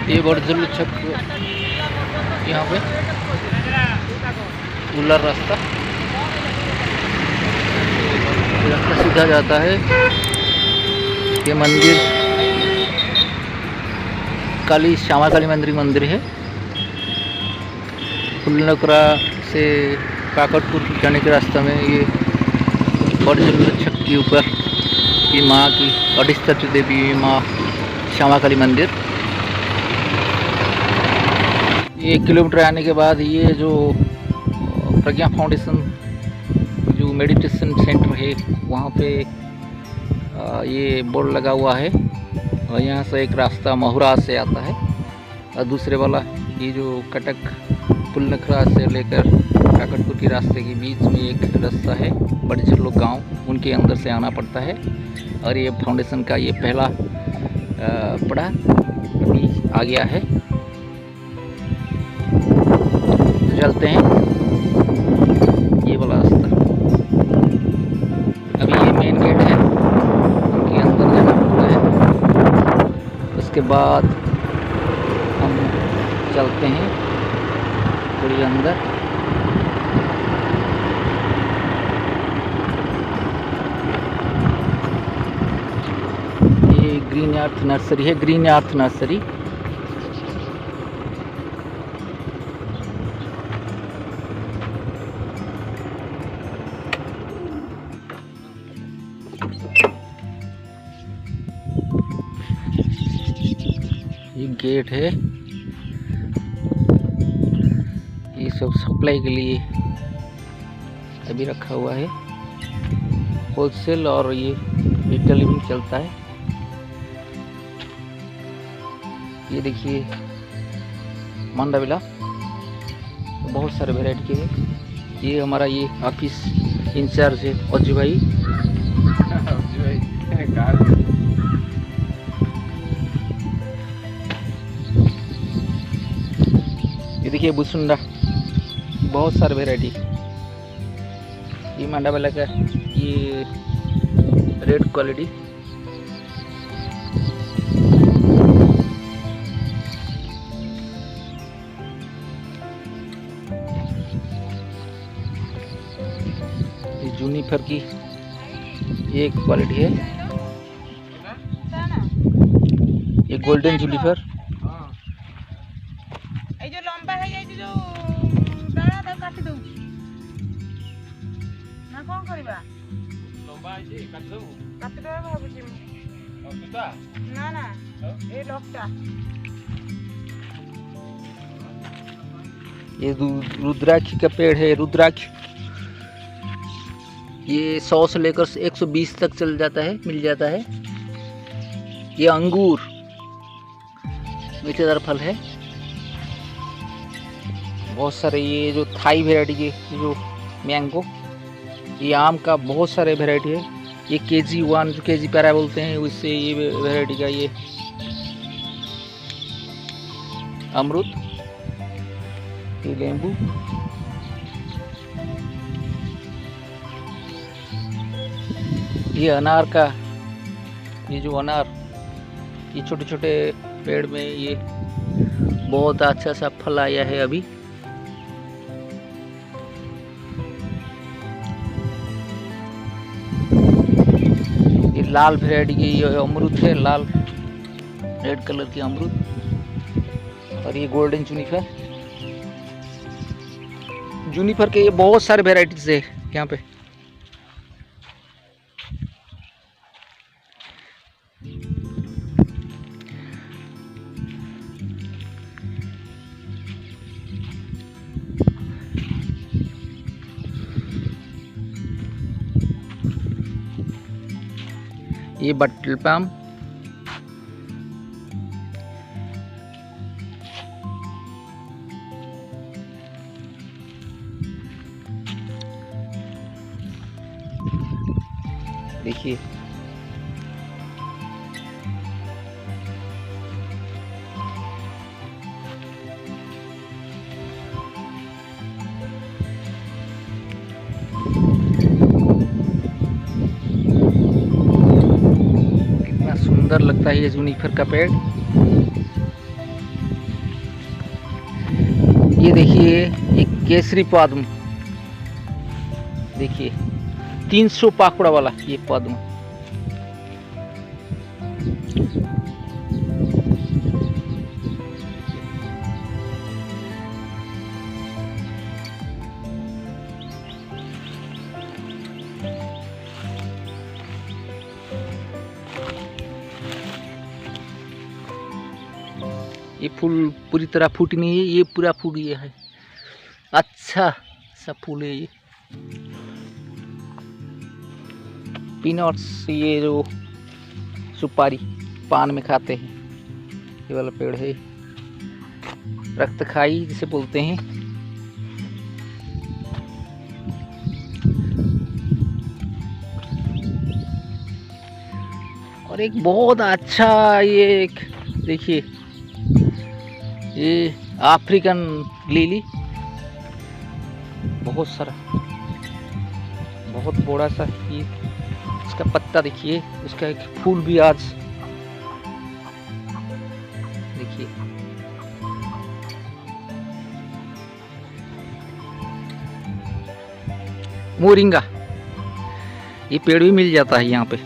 ये बड़झुल छक यहाँ पे उल्लार रास्ता सीधा जाता है। ये मंदिर श्यामा काली मंदिर है। फुलनकरा से काकटपुर जाने के रास्ते में ये बड़झुल छक के ऊपर ये माँ की अधिष्ठात्री देवी माँ श्यामा काली मंदिर। 1 किलोमीटर आने के बाद ये जो प्रज्ञा फाउंडेशन जो मेडिटेशन सेंटर है वहाँ पे ये बोर्ड लगा हुआ है। और यहाँ से एक रास्ता महुरा से आता है और दूसरे वाला ये जो कटक फुलनखरा से लेकर काकटपुर के रास्ते के बीच में एक रास्ता है बड़झुल गांव, उनके अंदर से आना पड़ता है। और ये फाउंडेशन का ये पहला पड़ा अभी आ गया है। चलते हैं ये वाला रास्ता। अभी ये मेन गेट है, उनके अंदर जाना पड़ता है। उसके बाद हम चलते हैं थोड़ी अंदर। ये ग्रीन अर्थ नर्सरी है, ग्रीन अर्थ नर्सरी। ये गेट है, ये सब सप्लाई के लिए अभी रखा हुआ है। होलसेल और ये रिटेल भी चलता है। ये देखिए मंडाविला बहुत सारे वैरायटी के है। ये हमारा ये ऑफिस इंचार्ज है अजय भाई। ये देखिए बुसुंडा, बहुत सारे वैरायटी। ये मंडाविला का ये रेड क्वालिटी। ये जूनिफर की एक क्वालिटी है। ये गोल्डन जूनिफर। ये रुद्राक्ष का पेड़ है, रुद्राक्ष। ये 100 से लेकर 120 तक चल जाता है, मिल जाता है। ये अंगूर मीठेदार फल है। बहुत सारे ये जो थाई वैरायटी के जो मैंगो, ये आम का बहुत सारे वैरायटी है। ये KG1 जो KG पैरा बोलते हैं उससे ये वैरायटी का ये अमरूद, ये नींबू। ये अनार का, ये जो अनार, ये छोटे छोटे पेड़ में ये बहुत अच्छा सा फल आया है अभी। ये लाल वैरायटी की ये अमरूद है, लाल रेड कलर की अमरूद। और ये गोल्डन जूनिफर के ये बहुत सारे वैरायटीज है यहाँ पे। ये बटल पाम, देखिए कितना सुंदर लगता है ये जूनिफर का पेड़। ये देखिए एक केसरी पद्म, देखिए 300 पाखुड़ा वाला ये पद्म। ये फूल पूरी तरह फूट नहीं है, ये पूरा फूट गया है। अच्छा सा फूल है ये। पीनट्स, ये जो सुपारी पान में खाते हैं, ये वाला पेड़ है। रक्तखाई जिसे बोलते हैं। और एक बहुत अच्छा ये एक देखिए, ये अफ्रीकन लिली, बहुत सारा, बहुत बड़ा सा ये इसका पत्ता देखिए, इसका एक फूल भी आज देखिए। मोरिंगा, ये पेड़ भी मिल जाता है यहाँ पे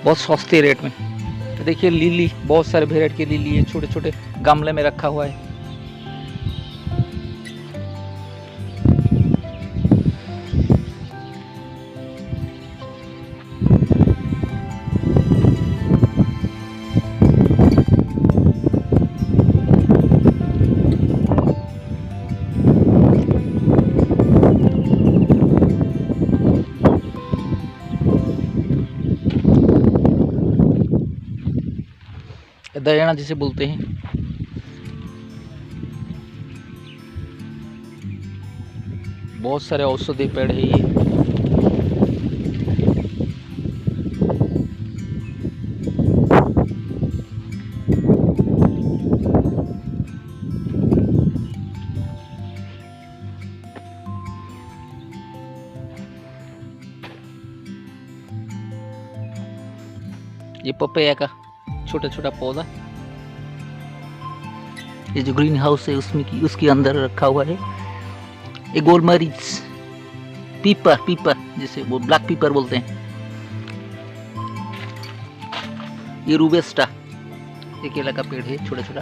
बहुत सस्ते रेट में। तो देखिए लिली, बहुत सारे वेराइटी की लिली है, छोटे छोटे गमले में रखा हुआ है। दयाना जिसे बोलते हैं। बहुत सारे औषधि पेड़ है ये पपैया का छोटा छोटा पौधा, ये जो ग्रीन हाउस है उसमें की उसके अंदर रखा हुआ है। ये गोल मरीच, पीपर, पीपर जिसे वो ब्लैक पीपर बोलते हैं। ये रूबेस्टा, ये केला का पेड़ है छोटा छोटा,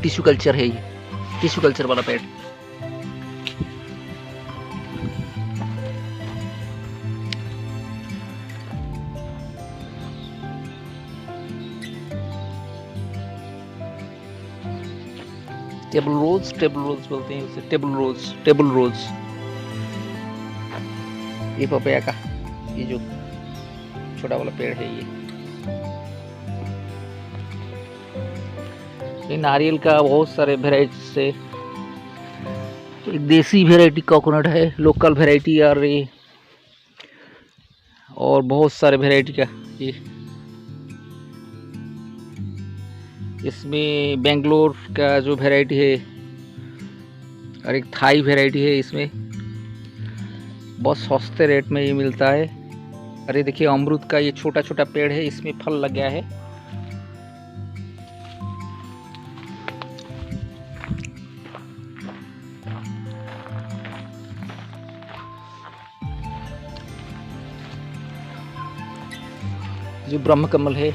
टिश्यू कल्चर है, ये टिश्यू कल्चर वाला पेड़। टेबल रोज, टेबल रोज बोलते हैं उसे, टेबल रोज, टेबल रोज। ये पपैया का ये जो छोटा वाला पेड़ है ये नारियल का बहुत सारे वेराइटी से। एक देसी वेराइटी कोकोनट है, लोकल वेराइटी, और बहुत सारे वेराइटी का ये। इसमें बेंगलोर का जो वैरायटी है और एक थाई वैरायटी है, इसमें बहुत सस्ते रेट में ये मिलता है। अरे देखिए अमरूद का ये छोटा छोटा पेड़ है, इसमें फल लग गया है। जो ब्रह्म कमल है,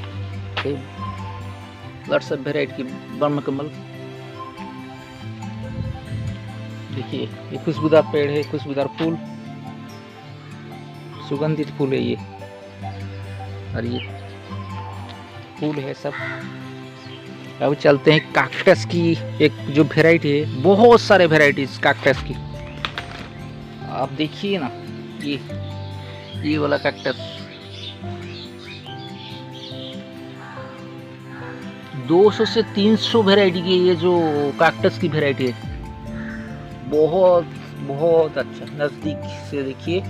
व्हाट्सएप वेराइटी की ब्रह्म कमल, देखिए ये खुशबूदार पेड़ है, खुशबूदार फूल, सुगंधित फूल है ये। और ये फूल है सब। अब चलते हैं कैक्टस की एक जो वेराइटी है, बहुत सारे वेराइटीज कैक्टस की। आप देखिए ना, ये वाला कैक्टस 200 से 300 वेराइटी की, ये जो कैक्टस की वेराइटी है, बहुत बहुत अच्छा। नजदीक से देखिए,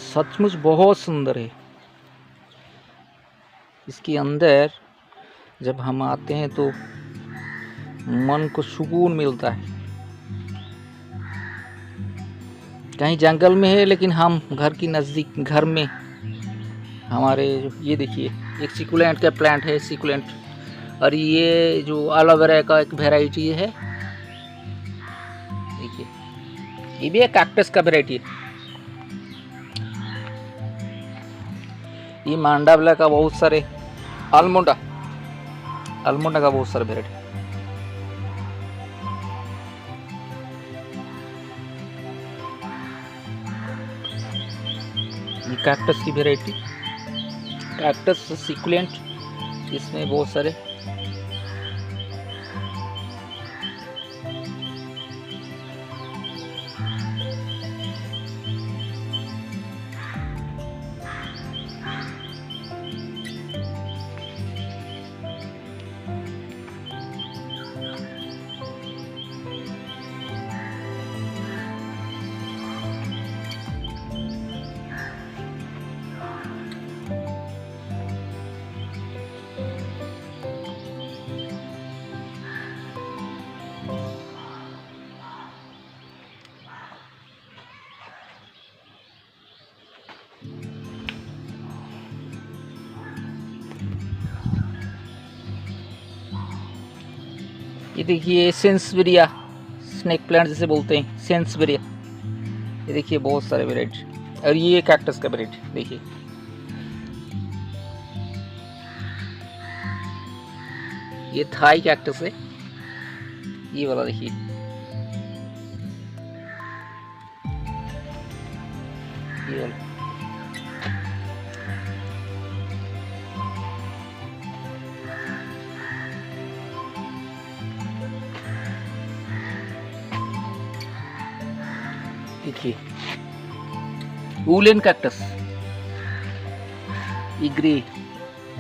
सचमुच बहुत सुंदर है। इसके अंदर जब हम आते हैं तो मन को सुकून मिलता है। कहीं जंगल में है, लेकिन हम घर की नज़दीक, घर में हमारे ये देखिए एक सिकुलेंट का प्लांट है, सिकुलेंट। और ये जो एलोवेरा का एक वेराइटी है, देखिए ये भी एक कैक्टस का वेराइटी है। ये मांडावला का बहुत सारे, अल्मोंडा का बहुत सारे वेराइटी। ये कैक्टस की वेराइटी, कैक्टस सिकुलेंट, इसमें बहुत सारे। ये देखिए सेंसवेरिया, स्नेक प्लांट जिसे बोलते हैं, सेंसवेरिया। ये देखिए बहुत सारे वेराइटी। और ये कैक्टस का वेराइटी देखिए, ये थाई कैक्टस है, ये वाला देखिए। ये वाला देखिए, वुलन कैक्टस, ये ग्रे,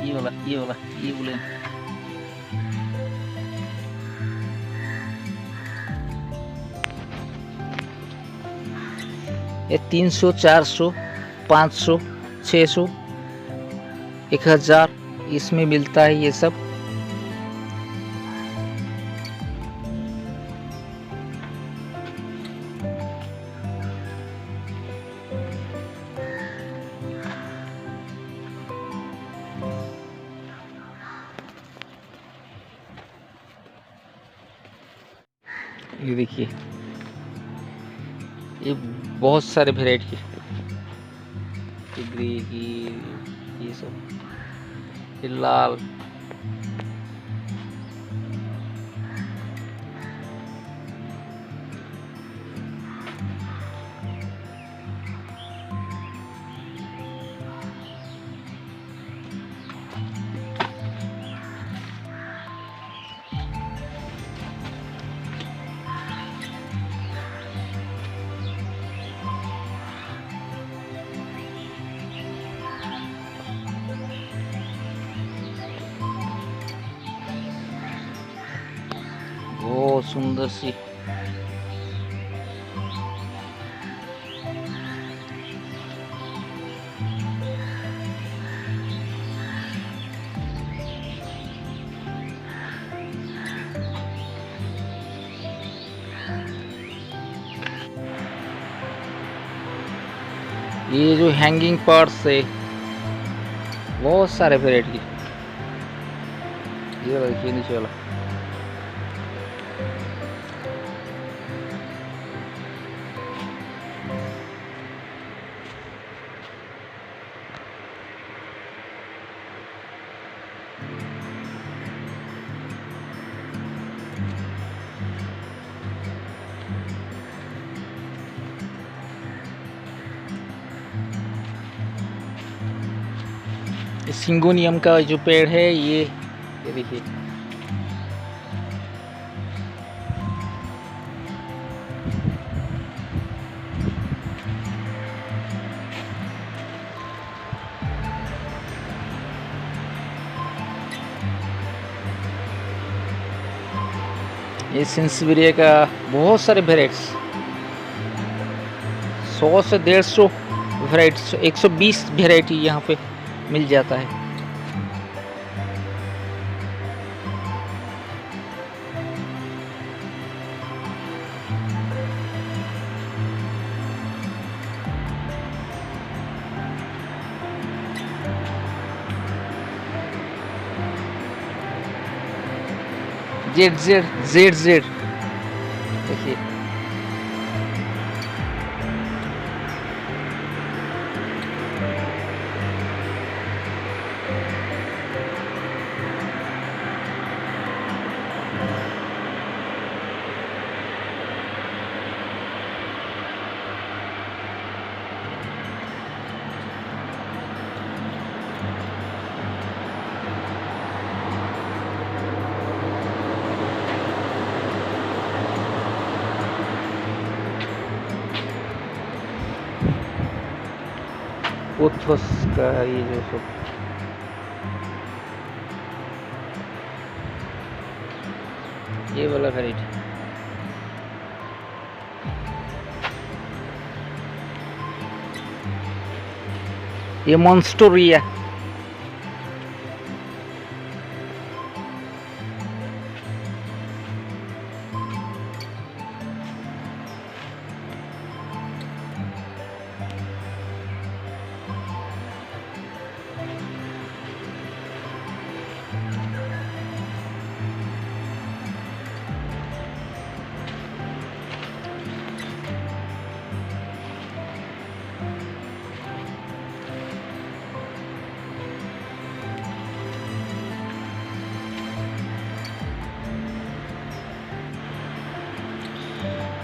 ये वाला ये वुलन। ये 300, 400, 500, 600, 1000 इसमें मिलता है ये सब। ये देखिए, ये बहुत सारे वेराइटी की, ग्रे की, ये सब, ये लाल। बहुत सुंदर सी। ये जो हैंगिंग पार्ट्स है, बहुत सारे वेराइटी। ये देखिए नीचे वाला, सिंगोनियम का जो पेड़ है, ये देखिए। ये सेंसवेरिया का बहुत सारे वेराइट्स, 100 से 150 वेराइट्स, 120 वेराइटी यहाँ पे मिल जाता है। जेड जेड जेड जेड देखिए। पोथोस का ये जो सब ये वाला वेराइटी, ये मॉन्स्टोरिया।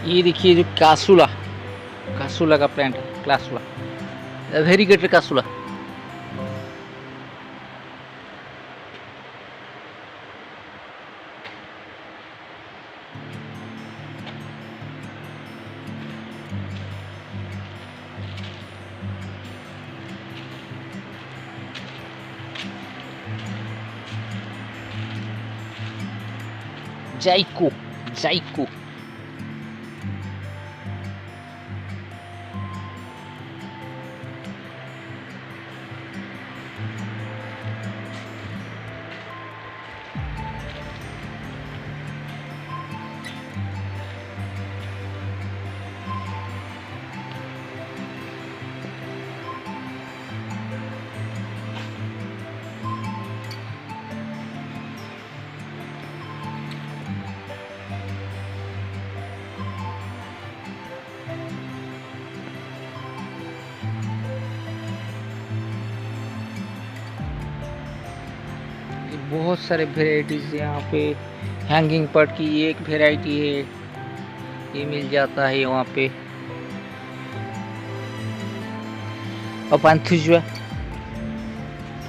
ये देखिए जो कासुला, कासुला का प्लांट है, क्लासुला, वेरीगेटेड कासुला। जाइको, जाइको। बहुत सारे वेराइटीज यहाँ पे। हैंगिंग पर्ट की एक वेराइटी है, ये मिल जाता है वहाँ पे। और पांथिजुआ,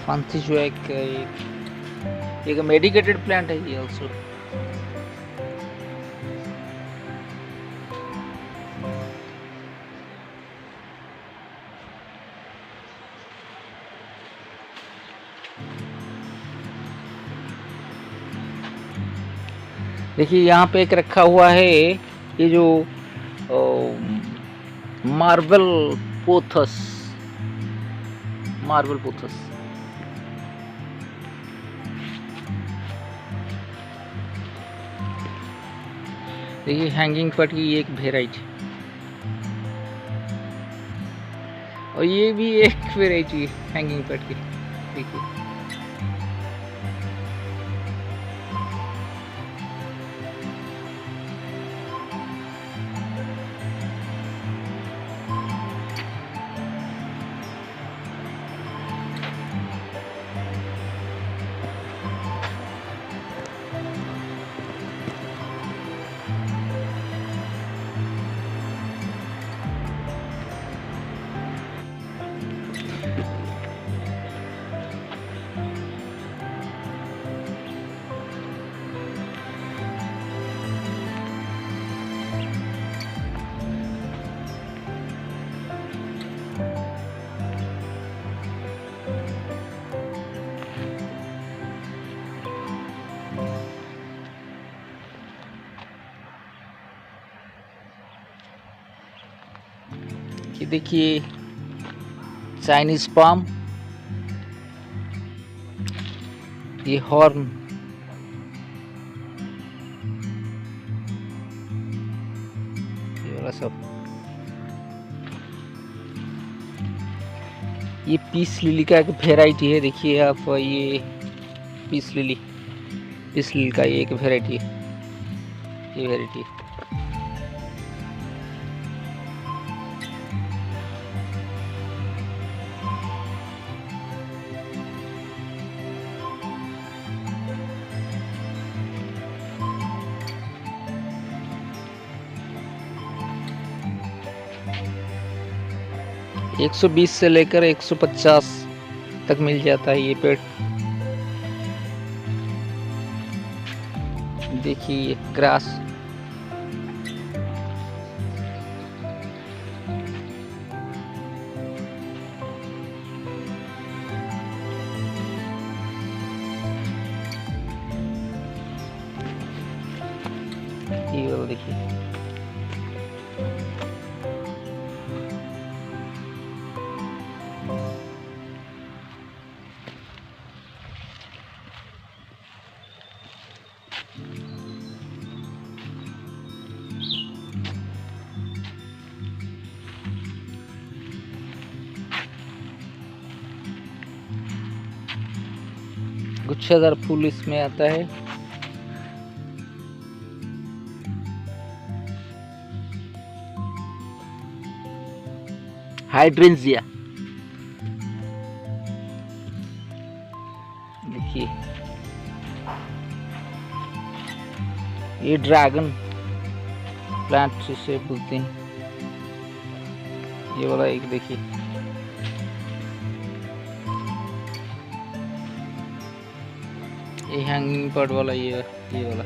पांथिजुआ एक मेडिकेटेड प्लांट है ये ऑल्सो। देखिए यहाँ पे एक रखा हुआ है ये जो मार्बल पोथस, मार्बल पोथस। देखिए हैंगिंग पर्ट की एक वेराइटी, और ये भी एक वेराइटी है हैंगिंग पर्ट की। देखिए कि देखिए चाइनीज पाम, ये हॉर्न, ये वाला सब। ये पीस लिली का एक वेराइटी है। देखिए आप, ये पीस लिली का ये एक वेराइटी है। ये वेराइटी। एक 120 से लेकर 150 तक मिल जाता है ये पेड़। देखिए ग्रास, ये वाला देखिए। गुच्छेदार फूल इसमें आता है। हाइड्रेंजिया देखिए, ये ड्रैगन प्लांट से बोलते हैं। ये वाला एक देखिए, ये हैंगिंग बर्ड वाला, ये वाला।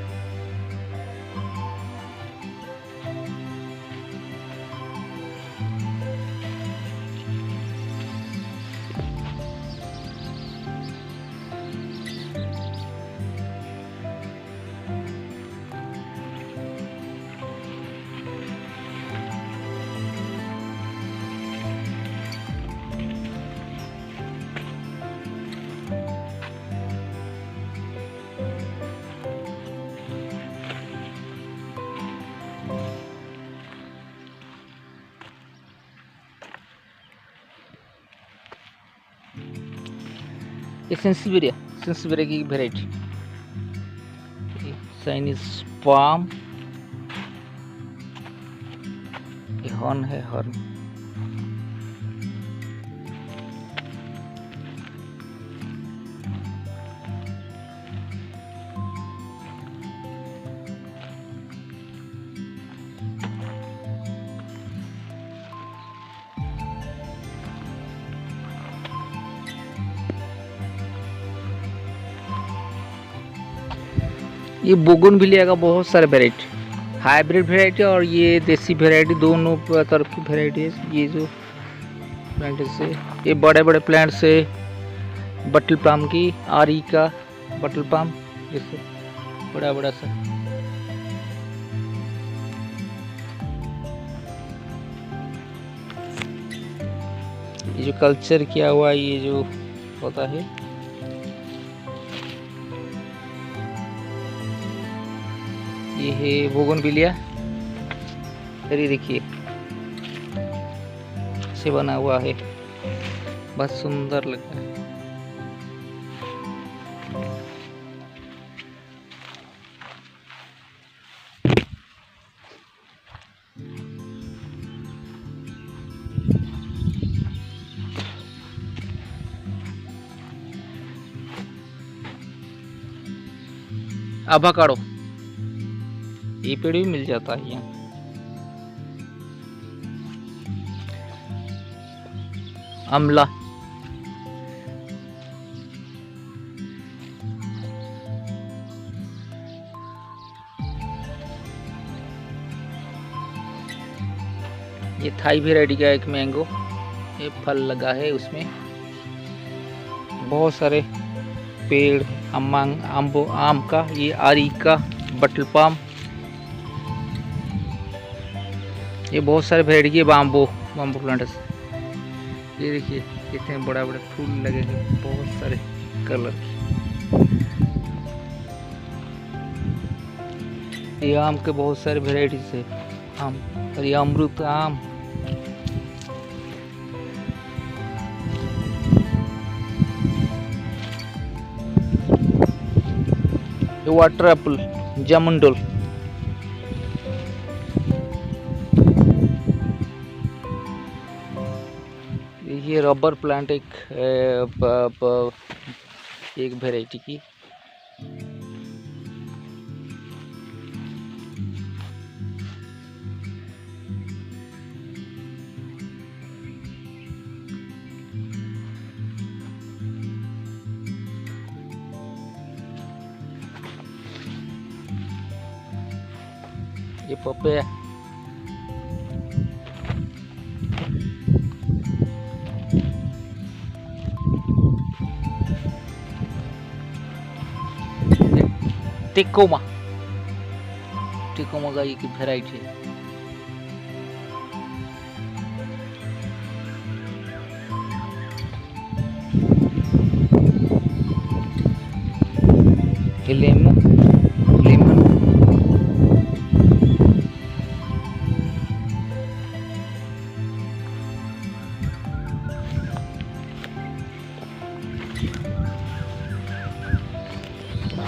ये सेंसिवेरिया की वेराइटी। चाइनीज पाम, ये हॉर्न है, हॉर्न। ये बोगनविलिया का बहुत सारे वेराइटी, हाइब्रिड वेराइटी और ये देसी वेराइटी, दोनों तरफ की वेराइटी है। ये जो प्लांट से, ये बड़े बड़े प्लांट से बटल पाम की, आरी का बटल पाम, जैसे बड़ा बड़ा सा। ये जो कल्चर किया हुआ, ये जो होता है, ये है बोगनविलिया। ये देखिए से बना हुआ है, बहुत सुंदर लगता है। अवाकाडो, ये पेड़ भी मिल जाता है यहाँ। आमला, ये थाई वेराइटी का एक मैंगो, ये फल लगा है उसमें। बहुत सारे पेड़, आम का, ये आरी का बटल पाम, ये बहुत सारे वेराइटी के बाम्बो प्लांट्स। ये देखिए कितने बड़ा बड़ा फूल लगे हैं, बहुत सारे कलर के। ये आम के बहुत सारे वेराइटीज है आम, और ये अमरूद आम। ये वाटर एप्पल, जामुन डोल, ये रबर प्लांट एक वैरायटी की। ये पपैया टेकोमा का एक वैरायटी है। ये लेमन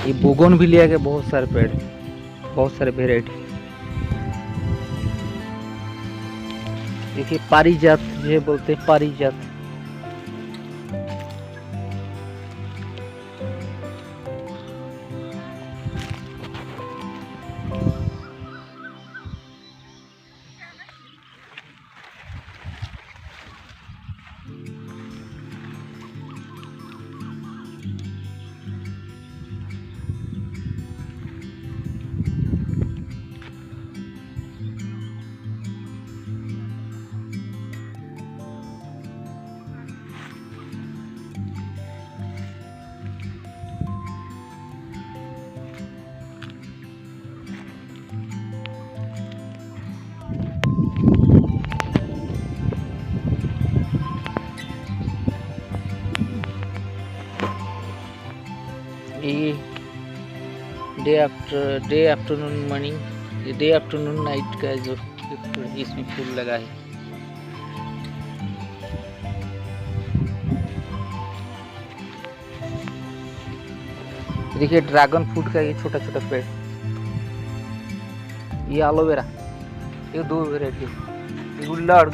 ये बोगनविलिया के बहुत सारे पेड़, बहुत सारे वेराइटी। देखिए पारिजात, ये बोलते हैं पारिजात। ये डे आफ्टरनून मॉर्निंग, ये डे आफ्टरनून नाइट का जो इसमें फूल लगा है। देखिए ड्रैगन फ्रूट का ये छोटा छोटा पेड़, ये एलोवेरा, ये दो वेराइटी, गुल्लड़